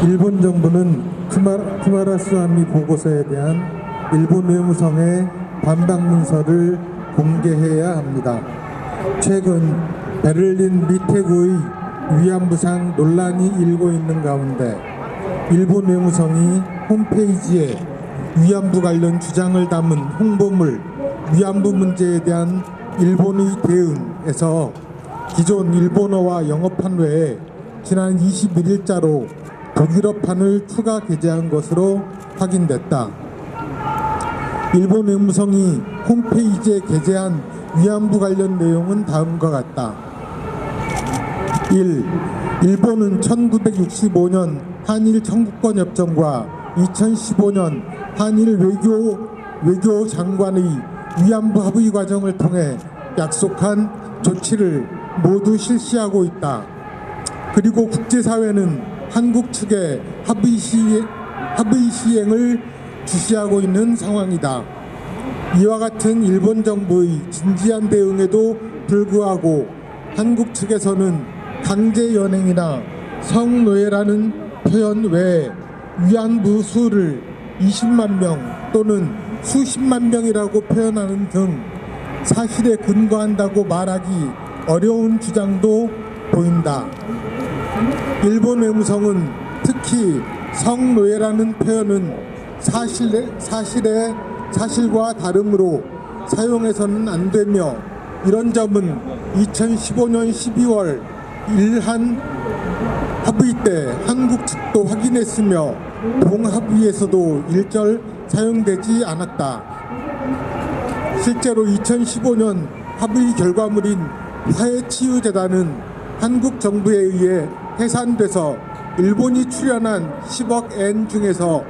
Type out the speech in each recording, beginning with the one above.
일본 정부는 쿠마라스와미 보고서에 대한 일본 외무성의 반박 문서를 공개해야 합니다. 최근 베를린 미테구의 위안부상 논란이 일고 있는 가운데 일본 외무성이 홈페이지에 위안부 관련 주장을 담은 홍보물 위안부 문제에 대한 일본의 대응에서 기존 일본어와 영어판 외에 지난 21일자로 독일어판을 추가 게재한 것으로 확인됐다. 일본 외무성이 홈페이지에 게재한 위안부 관련 내용은 다음과 같다. 1. 일본은 1965년 한일 청구권 협정과 2015년 한일 외교 장관의 위안부 합의 과정을 통해 약속한 조치를 모두 실시하고 있다. 그리고 국제사회는 한국 측의 합의 시행을 주시하고 있는 상황이다. 이와 같은 일본 정부의 진지한 대응에도 불구하고 한국 측에서는 강제 연행이나 성노예라는 표현 외에 위안부 수를 20만 명 또는 수십만 명이라고 표현하는 등 사실에 근거한다고 말하기 어려운 주장도 보인다. 일본 외무성은 특히 성노예라는 표현은 사실과 다름으로 사용해서는 안 되며 이런 점은 2015년 12월 일한 합의 때 한국 측도 확인했으며 동합의에서도 일절 사용되지 않았다. 실제로 2015년 합의 결과물인 화해치유재단은 한국 정부에 의해 해산돼서 일본이 출연한 10억 엔 중에서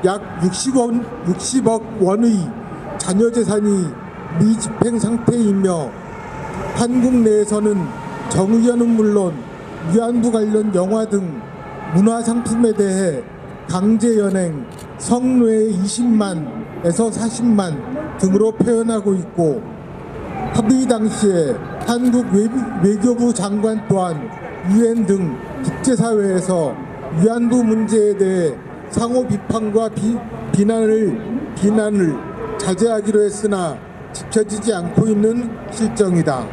약 60억 원의 잔여재산이 미집행 상태이며 한국 내에서는 정의연은 물론 위안부 관련 영화 등 문화상품에 대해 강제연행, 성노예 20만에서 40만 등으로 표현하고 있고 합의 당시에 한국 외교부 장관 또한 유엔 등 국제사회에서 위안부 문제에 대해 상호 비판과 비난을 자제하기로 했으나 지켜지지 않고 있는 실정이다.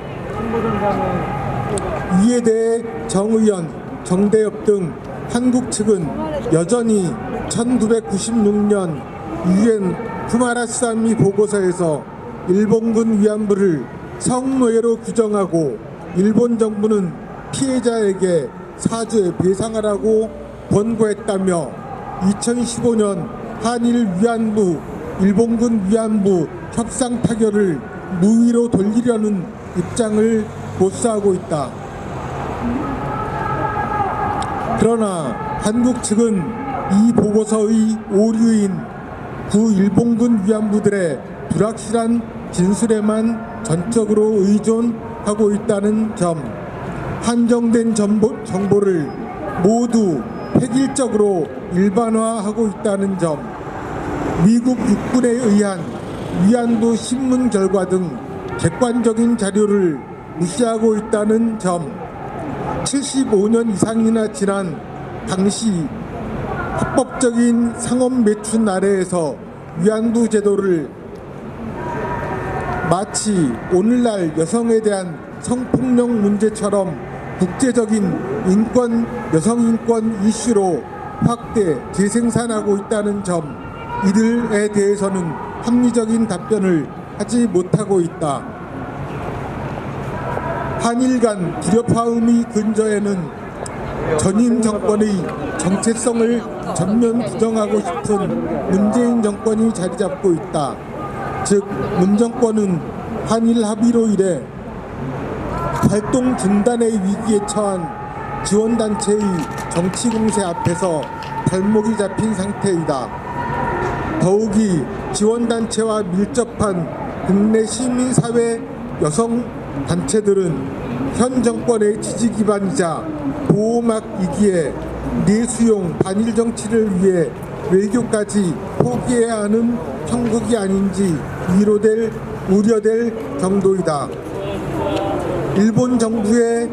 이에 대해 정의연, 정대협 등 한국 측은 여전히 1996년 유엔 쿠마라스와미 보고서에서 일본군 위안부를 성노예로 규정하고 일본 정부는 피해자에게 사죄 배상하라고 권고했다며 2015년 한일 위안부 일본군 위안부 협상 타결을 무위로 돌리려는 입장을 고수하고 있다. 그러나 한국 측은 이 보고서의 오류인 일본군 위안부들의 불확실한 진술에만 전적으로 의존하고 있다는 점, 한정된 정보를 모두 획일적으로 일반화하고 있다는 점, 미국 육군에 의한 위안부 신문 결과 등 객관적인 자료를 무시하고 있다는 점, 75년 이상이나 지난 당시 합법적인 상업 매춘 아래에서 위안부 제도를 마치 오늘날 여성에 대한 성폭력 문제처럼 국제적인 여성인권 이슈로 확대 재생산하고 있다는 점, 이들에 대해서는 합리적인 답변을 하지 못하고 있다. 한일 간 불협화음이 근저에는 전임 정권의 정체성을 전면 부정하고 싶은 문재인 정권이 자리 잡고 있다. 즉 문 정권은 한일 합의로 인해 활동 중단의 위기에 처한 지원단체의 정치 공세 앞에서 발목이 잡힌 상태이다. 더욱이 지원단체와 밀접한 국내 시민사회 여성단체들은 현 정권의 지지 기반이자 보호막이기에 내수용 반일 정치를 위해 외교까지 포기해야 하는 형국이 아닌지 우려될 정도이다. 일본 정부에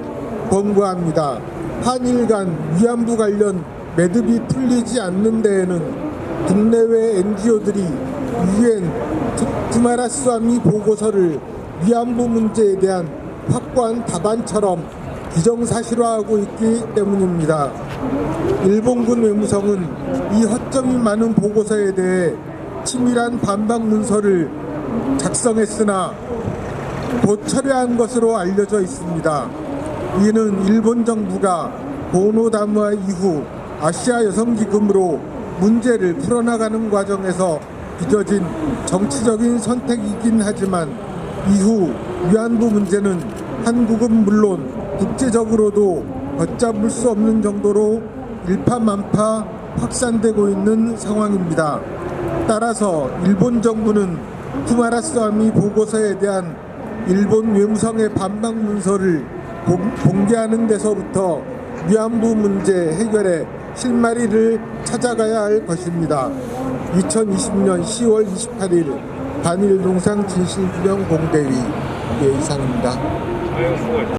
권고합니다. 한일 간 위안부 관련 매듭이 풀리지 않는 데에는 국내외 NGO들이 유엔 쿠마라스와미 보고서를 위안부 문제에 대한 확고한 답안처럼 기정사실화하고 있기 때문입니다. 일본군 외무성은 이 허점이 많은 보고서에 대해 치밀한 반박 문서를 작성했으나 곧 철회한 것으로 알려져 있습니다. 이는 일본 정부가 고노다무아 이후 아시아 여성기금으로 문제를 풀어나가는 과정에서 빚어진 정치적인 선택이긴 하지만 이후 위안부 문제는 한국은 물론 국제적으로도 걷잡을 수 없는 정도로 일파만파 확산되고 있는 상황입니다. 따라서 일본 정부는 쿠마라스와미 보고서에 대한 일본 외무성의 반박 문서를 공개하는 데서부터 위안부 문제 해결에 실마리를 찾아가야 할 것입니다. 2020년 10월 28일 반일농상 진실규명 공대위 이상입니다.